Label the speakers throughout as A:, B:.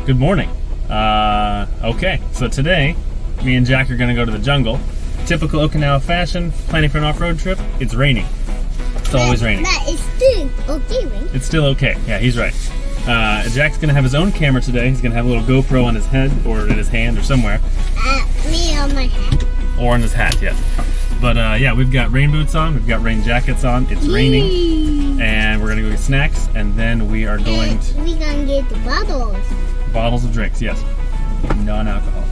A: Good morning. Okay, so today, me and Jack are gonna go to the jungle. Typical Okinawa fashion, planning for an off-road trip. It's raining. It's always raining.
B: But it's still okay, right?
A: It's still okay. Yeah, he's right. Jack's gonna have his own camera today. He's gonna have a little GoPro on his head or in his hand or somewhere.
B: Me on my hat.
A: Or on his hat, yes. But yeah, we've got rain boots on. We've got rain jackets on. It's raining. And we're gonna go get snacks, and then we are going to...
B: We're gonna get the bottles.
A: Bottles of drinks, yes. Non-alcohol.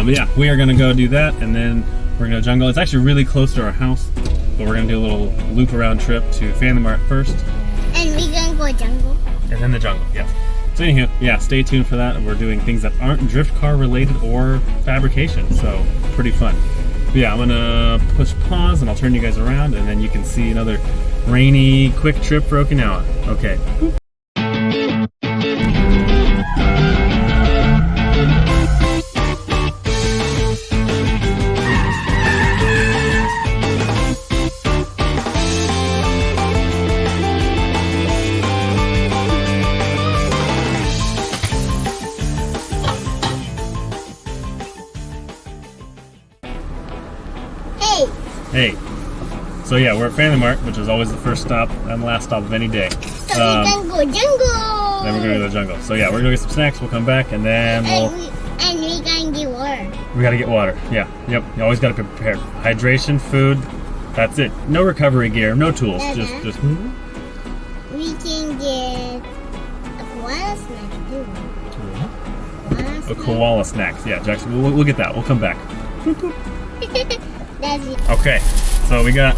A: But yeah, we are gonna go do that, and then we're gonna go jungle. It's actually really close to our house, but we're gonna do a little loop around trip to Family Mart first.
B: And we're gonna go jungle.
A: And then the jungle, yes. So anyhow, yeah, stay tuned for that. We're doing things that aren't drift car related or fabrication, so pretty fun. But yeah, I'm gonna push pause and I'll turn you guys around, and then you can see another rainy, quick trip for Okinawa. Okay. Hey, so yeah, we're at Family Mart, which is always the first stop and last stop of any day.
B: So we're gonna go jungle.
A: Then we're gonna go to the jungle. So yeah, we're gonna get some snacks. We'll come back and then we're
B: gonna get water.
A: We gotta get water. Yeah, yep. You always gotta be prepared. Hydration, food. That's it. No recovery gear, no tools. Just.
B: We can get a koala snack too.
A: Koala snacks. Yeah, Jackson. We'll get that. We'll come back.
B: That's it.
A: Okay, so we got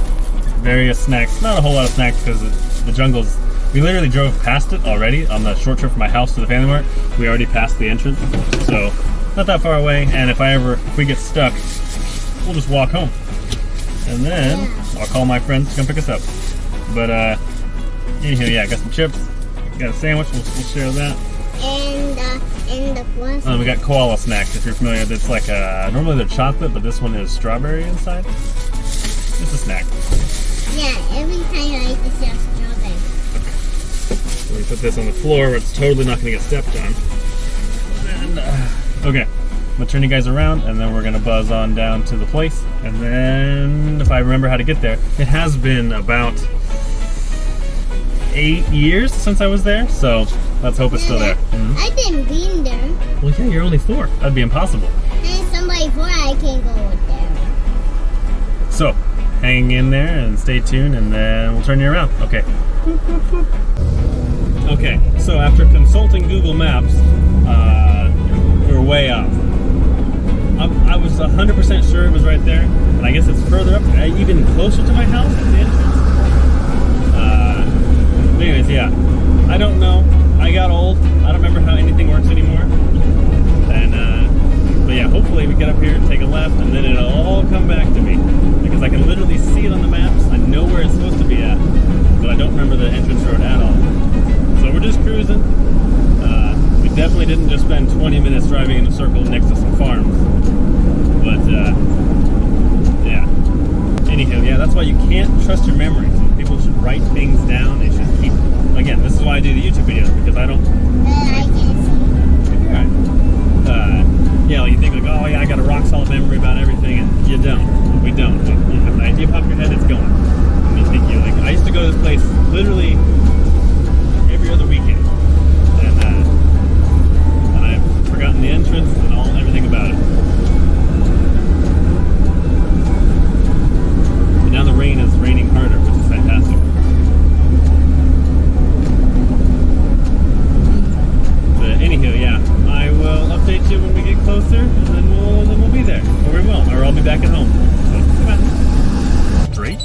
A: various snacks. Not a whole lot of snacks because the jungle's... We literally drove past it already on the short trip from my house to the Family Mart. We already passed the entrance, so not that far away. And if we get stuck, we'll just walk home. And then I'll call my friends to come pick us up. But anyhow, yeah, I got some chips, got a sandwich. We'll share that.
B: And the koala.
A: We got koala snacks. If you're familiar, it's like normally they're chocolate, but this one is strawberry inside. It's a snack.
B: Yeah, every time I like to see a strawberry.
A: Okay. So we put this on the floor where it's totally not going to get stepped on. And okay, I'm gonna turn you guys around, and then we're gonna buzz on down to the place. And then, if I remember how to get there, it has been about 8 years since I was there, so let's hope it's still there.
B: I didn't been there.
A: Well, yeah, you're only 4. That'd be impossible.
B: And somebody 4, I can go there.
A: So, hang in there and stay tuned, and then we'll turn you around. Okay. Okay, so after consulting Google Maps, we're way off. I was 100% sure it was right there, and I guess it's further up, even closer to my house at the entrance. Anyways, yeah, I don't know. I got old. I don't remember how anything works anymore. And but yeah, hopefully we get up here and take a left, and then it'll all come back to me, because I can literally see it on the maps. I know where it's supposed to be at, but I don't remember the entrance road at all. So we're just cruising. We definitely didn't just spend 20 minutes driving in a circle next to some farms. But yeah. Anyhow, yeah, that's why you can't trust your memories. People should write things down. They should keep. Again, this is why I do the YouTube videos, because I don't.
B: I can't see.
A: Right. Yeah, like you think like, oh yeah, I got a rock solid memory about everything, and you don't. We don't. You have an idea pop in your head, it's going. And you think you like. I used to go to this place literally every other weekend, and I've forgotten the entrance and everything about it. And now the rain is raining harder, which is fantastic. Anywho, yeah, I will update you when we get closer, and then we'll be there, or we will, or I'll be back at home. So, come on. Straight?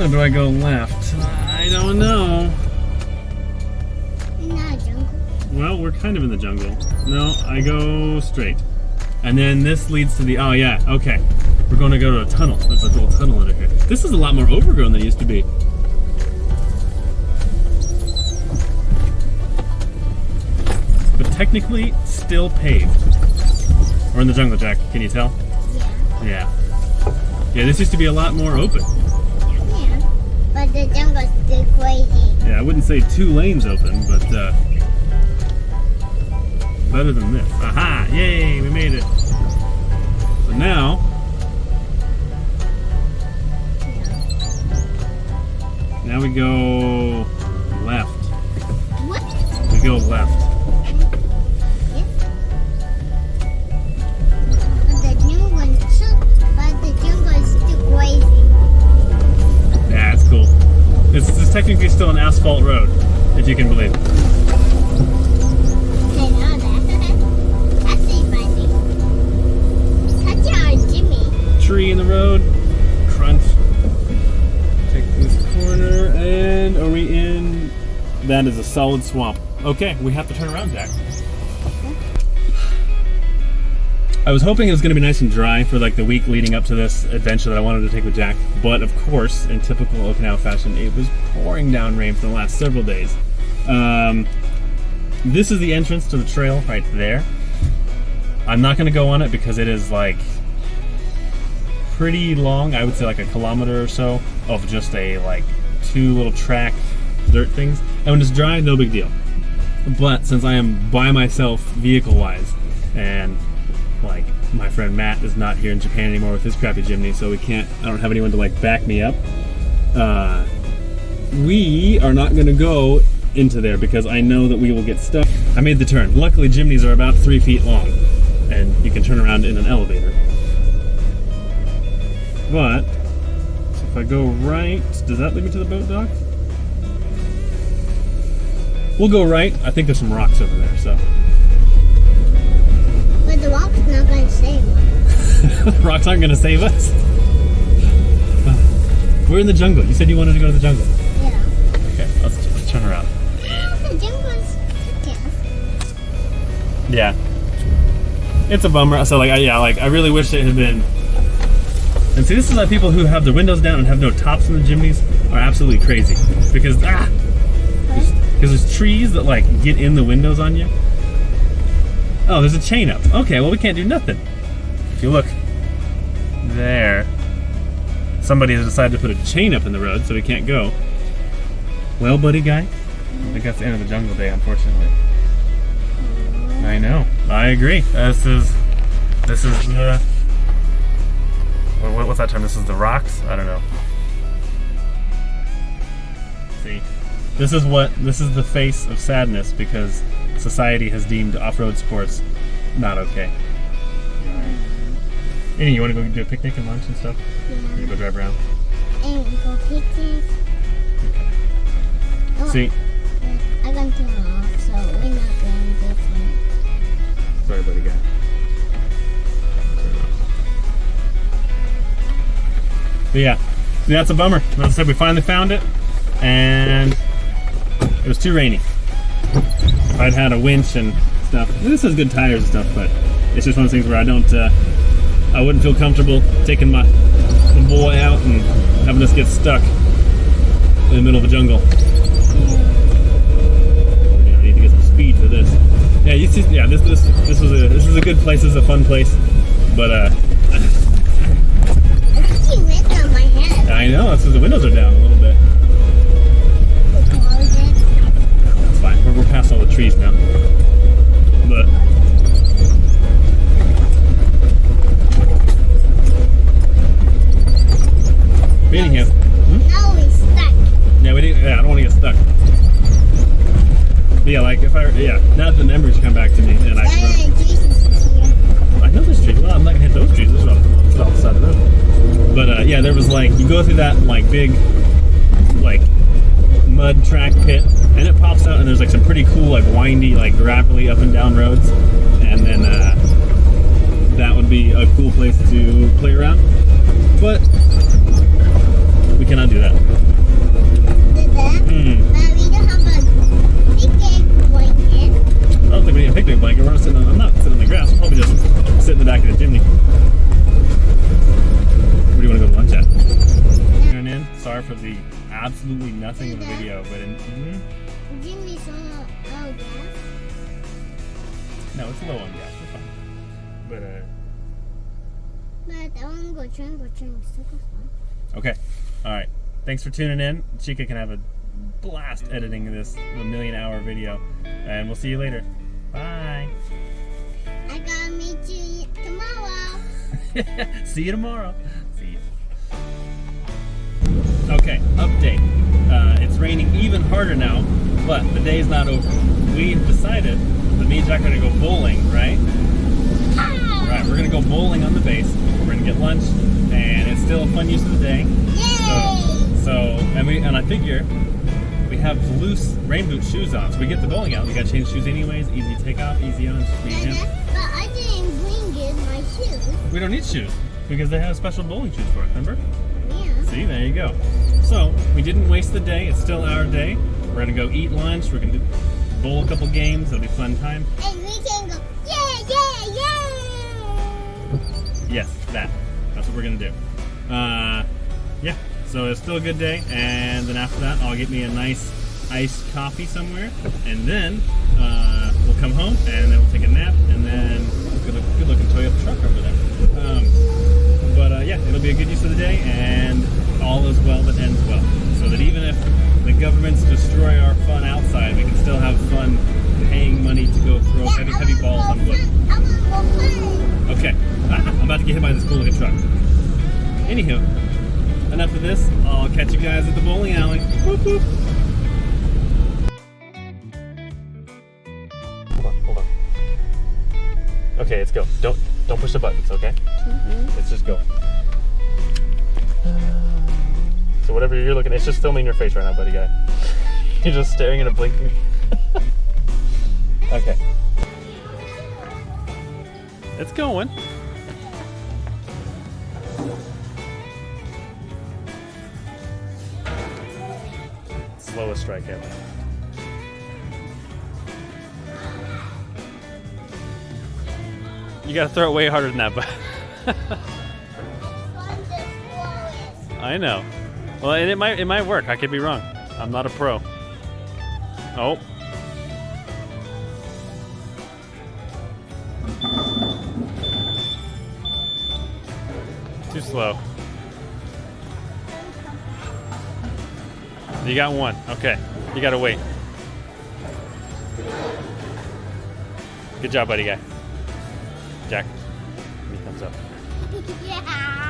A: Or do I go left? I don't know.
B: You're not a jungle.
A: Well, we're kind of in the jungle. No, I go straight. And then this leads to the, oh yeah, okay. We're going to go to a tunnel. There's a little tunnel under here. This is a lot more overgrown than it used to be. But technically, still paved. We're in the jungle, Jack. Can you tell?
B: Yeah.
A: Yeah, this used to be a lot more open.
B: Yeah, but the jungle's still crazy.
A: Yeah, I wouldn't say 2 lanes open, but better than this. Aha! Yay! We made it. So now, we go left.
B: What?
A: We go left.
B: Yes. But the jungle is too crazy.
A: Yeah, it's cool. This is technically still an asphalt road, if you can believe it.
B: I know that. That's pretty funny. Touch our Jimmy.
A: Tree in the road. Crunch. Take this corner, and are we in? That is a solid swamp. Okay, we have to turn around, Jack. I was hoping it was going to be nice and dry for like the week leading up to this adventure that I wanted to take with Jack, but of course, in typical Okinawa fashion, it was pouring down rain for the last several days. This is the entrance to the trail right there. I'm not going to go on it because it is like pretty long. I would say like a kilometer or so of just a like 2 little track dirt things. And when it's dry, no big deal. But since I am by myself vehicle-wise, and like my friend Matt is not here in Japan anymore with his crappy Jimny, so I don't have anyone to like back me up. We are not going to go into there because I know that we will get stuck. I made the turn. Luckily, Jimnys are about 3 feet long, and you can turn around in an elevator. But so if I go right, does that lead me to the boat dock? We'll go right. I think there's some rocks over there, so.
B: But the rock's not going to save us.
A: Rocks aren't going to save us? We're in the jungle. You said you wanted to go to the jungle.
B: Yeah.
A: Okay, let's turn around.
B: The jungle's kicking us.
A: Yeah. It's a bummer. So like, I really wish it had been. And see, this is why people who have the windows down and have no tops in the Jimnys are absolutely crazy. Because there's trees that like get in the windows on you. Oh, there's a chain up. Okay, well we can't do nothing. If you look there, somebody has decided to put a chain up in the road so we can't go. Well, buddy guy, I think that's the end of the jungle day, unfortunately. I know. I agree. This is what's that term? This is the rocks? I don't know. See, this is the face of sadness because society has deemed off-road sports not okay. Annie, you want to go do a picnic and lunch and stuff?
B: Yeah.
A: You go drive around?
B: And go picnic.
A: Okay.
B: Oh,
A: See?
B: I'm going to turn off, so we're not going this way.
A: Sorry, buddy guy. But yeah, that's a bummer. As I said, we finally found it, and it was too rainy. If I'd had a winch and stuff, this has good tires and stuff, but it's just one of those things where I wouldn't feel comfortable taking the boy out and having us get stuck in the middle of a jungle. I need to get some speed for this. Yeah, you see, yeah, this is a good place. This is a fun place, but
B: I see wind on my head.
A: I know, that's because the windows are down a little bit. That's fine. We're past all the trees now. But anyhow,
B: Now we're stuck.
A: yeah, I don't want to get stuck. But yeah, like now that the memories come back to me, and I know there's trees. Well, I'm not gonna hit those trees. Those are off the side of the road. But yeah, there was like you go through that like big like mud track pit, and it pops out, and there's like some pretty cool like windy like gravelly up and down roads, and then that would be a cool place to play around. But we cannot do that.
B: We don't have a picnic blanket.
A: I don't think we need a picnic blanket. I'm not sitting on the grass. We'll probably just sit in the back of the Jimny. Where do you want to go to lunch at? Tune in. Sorry for the absolutely nothing in the video, but
B: Jimmy's on low gas.
A: no, it's low on gas. We're fine. But
B: I want to go train.
A: okay. All right. Thanks for tuning in. Chica can have a blast editing this 1,000,000-hour video. And we'll see you later. Bye.
B: I gotta meet you tomorrow.
A: See you tomorrow. See you. Okay, update. It's raining even harder now, but the day's not over. We've decided that me and Jack are gonna go bowling, right? Right, we're gonna go bowling on the base. We're gonna get lunch, and it's still a fun use of the day. And I figure we have loose rain boot shoes on, so we get the bowling out. We gotta change shoes anyways. Easy take off, easy on. Just me and him.
B: But I didn't bring in my shoes.
A: We don't need shoes because they have special bowling shoes for it. Remember?
B: Yeah.
A: See, there you go. So we didn't waste the day. It's still our day. We're gonna go eat lunch. We're gonna bowl a couple games. It'll be a fun time.
B: And we can go, yeah, yeah, yeah.
A: Yes, that's what we're gonna do. Yeah. So it's still a good day, and then after that, I'll get me a nice iced coffee somewhere, and then we'll come home, and then we'll take a nap, and then good looking Toyota truck over there. Yeah, it'll be a good use of the day, and all is well that ends well. So that even if the governments destroy our fun outside, we can still have fun paying money to go throw heavy balls on wood.
B: I wanna go play.
A: Okay, I'm about to get hit by this cool looking truck. Anywho, enough of this. I'll catch you guys at the bowling alley. Whoop, whoop. Hold on. Okay, let's go. Don't push the buttons, okay? Let's just go. So whatever you're looking at, it's just filming your face right now, buddy guy. You're just staring at a blinking. Okay. It's going. Slowest strike ever. You gotta throw it way harder than that, but I know. Well, and it might work. I could be wrong. I'm not a pro. Oh. Too slow. You got one. Okay. You gotta wait. Good job, buddy guy. Jack, give me a thumbs up.
B: Yeah.